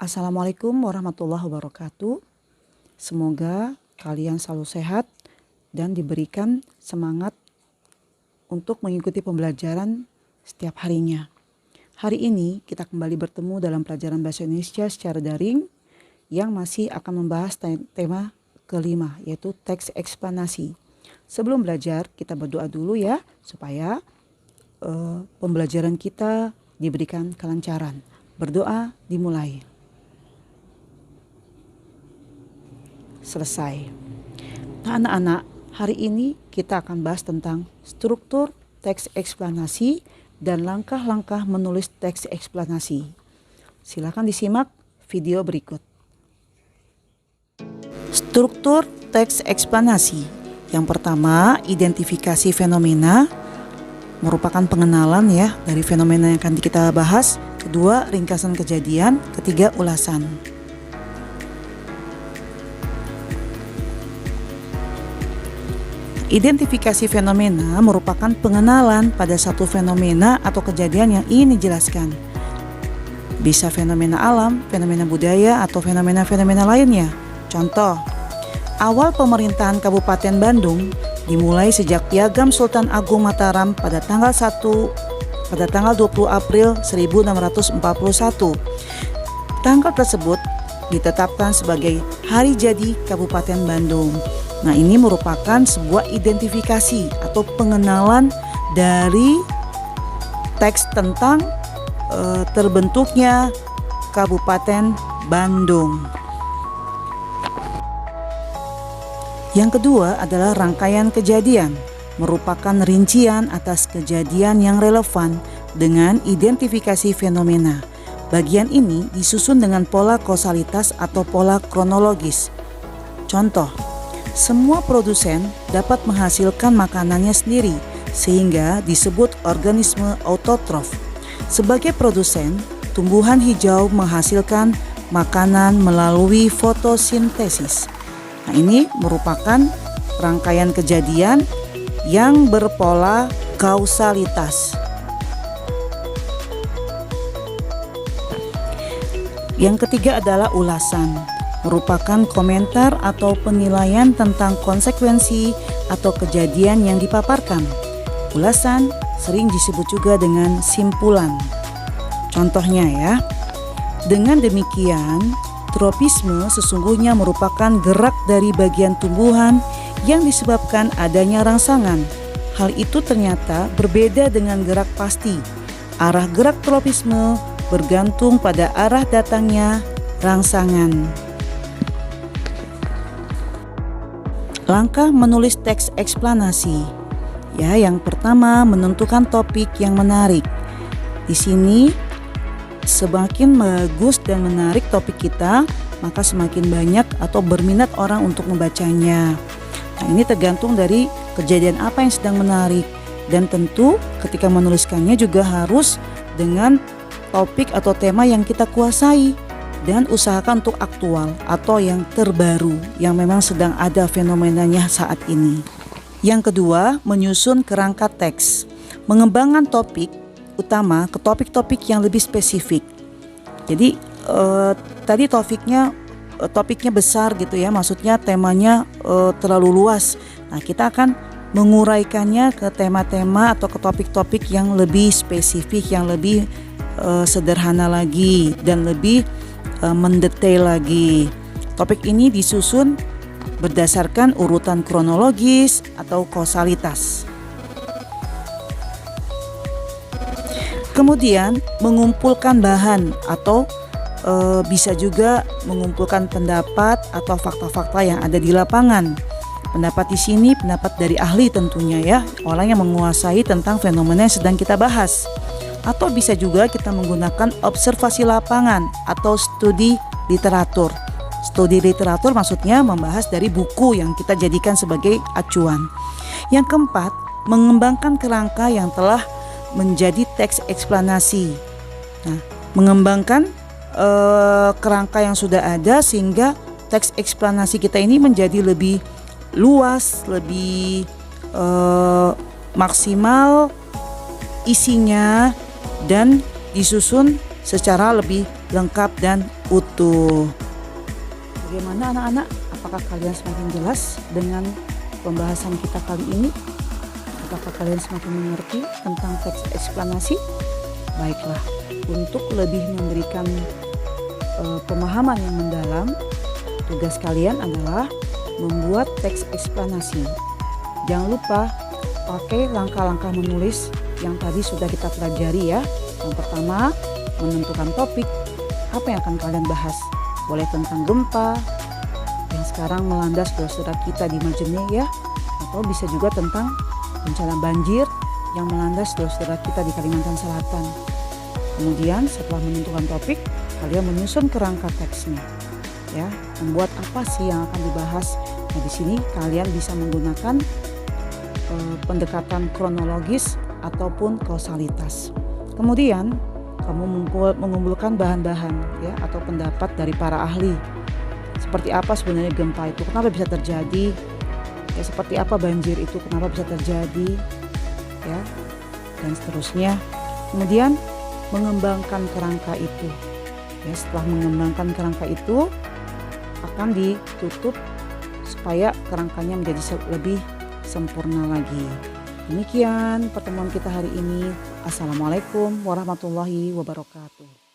Assalamualaikum warahmatullahi wabarakatuh. Semoga kalian selalu sehat dan diberikan semangat untuk mengikuti pembelajaran setiap harinya. Hari ini kita kembali bertemu dalam pelajaran Bahasa Indonesia secara daring yang masih akan membahas tema kelima, yaitu teks eksplanasi. Sebelum belajar, kita berdoa dulu ya, supaya pembelajaran kita diberikan kelancaran. Berdoa dimulai. Selesai. Nah, anak-anak, hari ini kita akan bahas tentang struktur teks eksplanasi dan langkah-langkah menulis teks eksplanasi. Silakan disimak video berikut. Struktur teks eksplanasi. Yang pertama, identifikasi fenomena, merupakan pengenalan ya dari fenomena yang akan kita bahas. Kedua, ringkasan kejadian. Ketiga, ulasan. Identifikasi fenomena merupakan pengenalan pada satu fenomena atau kejadian yang ingin dijelaskan. Bisa fenomena alam, fenomena budaya, atau fenomena-fenomena lainnya. Contoh, awal pemerintahan Kabupaten Bandung dimulai sejak Piagam Sultan Agung Mataram pada tanggal 20 April 1641. Tanggal tersebut ditetapkan sebagai Hari Jadi Kabupaten Bandung. Nah, ini merupakan sebuah identifikasi atau pengenalan dari teks tentang terbentuknya Kabupaten Bandung. Yang kedua adalah rangkaian kejadian, merupakan rincian atas kejadian yang relevan dengan identifikasi fenomena. Bagian ini disusun dengan pola kausalitas atau pola kronologis. Contoh, semua produsen dapat menghasilkan makanannya sendiri, sehingga disebut organisme autotrof. Sebagai produsen, tumbuhan hijau menghasilkan makanan melalui fotosintesis. Nah, ini merupakan rangkaian kejadian yang berpola kausalitas. Yang ketiga adalah ulasan, merupakan komentar atau penilaian tentang konsekuensi atau kejadian yang dipaparkan. Ulasan sering disebut juga dengan simpulan. Contohnya ya, dengan demikian, tropisme sesungguhnya merupakan gerak dari bagian tumbuhan yang disebabkan adanya rangsangan. Hal itu ternyata berbeda dengan gerak pasti. Arah gerak tropisme bergantung pada arah datangnya rangsangan. Langkah menulis teks eksplanasi. Ya, yang pertama, menentukan topik yang menarik. Di sini semakin bagus dan menarik topik kita, maka semakin banyak atau berminat orang untuk membacanya. Nah, ini tergantung dari kejadian apa yang sedang menarik, dan tentu ketika menuliskannya juga harus dengan topik atau tema yang kita kuasai. Dan usahakan untuk aktual atau yang terbaru yang memang sedang ada fenomenanya saat ini. Yang kedua, menyusun kerangka teks, mengembangkan topik utama ke topik-topik yang lebih spesifik. Jadi tadi topiknya besar gitu ya, maksudnya temanya terlalu luas. Nah, kita akan menguraikannya ke tema-tema atau ke topik-topik yang lebih spesifik, yang lebih sederhana lagi dan lebih mendetail lagi. Topik ini disusun berdasarkan urutan kronologis atau kausalitas. Kemudian mengumpulkan bahan atau bisa juga mengumpulkan pendapat atau fakta-fakta yang ada di lapangan. Pendapat di sini pendapat dari ahli tentunya ya, orang yang menguasai tentang fenomena yang sedang kita bahas. Atau bisa juga kita menggunakan observasi lapangan atau studi literatur. Studi literatur maksudnya membahas dari buku yang kita jadikan sebagai acuan. Yang keempat, mengembangkan kerangka yang telah menjadi teks eksplanasi. Nah, mengembangkan kerangka yang sudah ada sehingga teks eksplanasi kita ini menjadi lebih luas, lebih maksimal isinya, dan disusun secara lebih lengkap dan utuh. Bagaimana anak-anak? Apakah kalian semakin jelas dengan pembahasan kita kali ini? Apakah kalian semakin mengerti tentang teks eksplanasi? Baiklah, untuk lebih memberikan pemahaman yang mendalam, tugas kalian adalah membuat teks eksplanasi. Jangan lupa pakai langkah-langkah menulis yang tadi sudah kita pelajari ya. Yang pertama, menentukan topik. Apa yang akan kalian bahas? Boleh tentang gempa yang sekarang melanda saudara-saudara kita di Majene ya, atau bisa juga tentang bencana banjir yang melanda saudara-saudara kita di Kalimantan Selatan. Kemudian setelah menentukan topik, kalian menyusun kerangka teksnya. Ya, membuat apa sih yang akan dibahas? Nah, di sini kalian bisa menggunakan pendekatan kronologis ataupun kausalitas. Kemudian kamu mengumpulkan bahan-bahan ya atau pendapat dari para ahli. Seperti apa sebenarnya gempa itu? Kenapa bisa terjadi? Ya, seperti apa banjir itu? Kenapa bisa terjadi? Ya, dan seterusnya. Kemudian mengembangkan kerangka itu. Ya, setelah mengembangkan kerangka itu akan ditutup supaya kerangkanya menjadi lebih sempurna lagi. Demikian pertemuan kita hari ini. Assalamualaikum warahmatullahi wabarakatuh.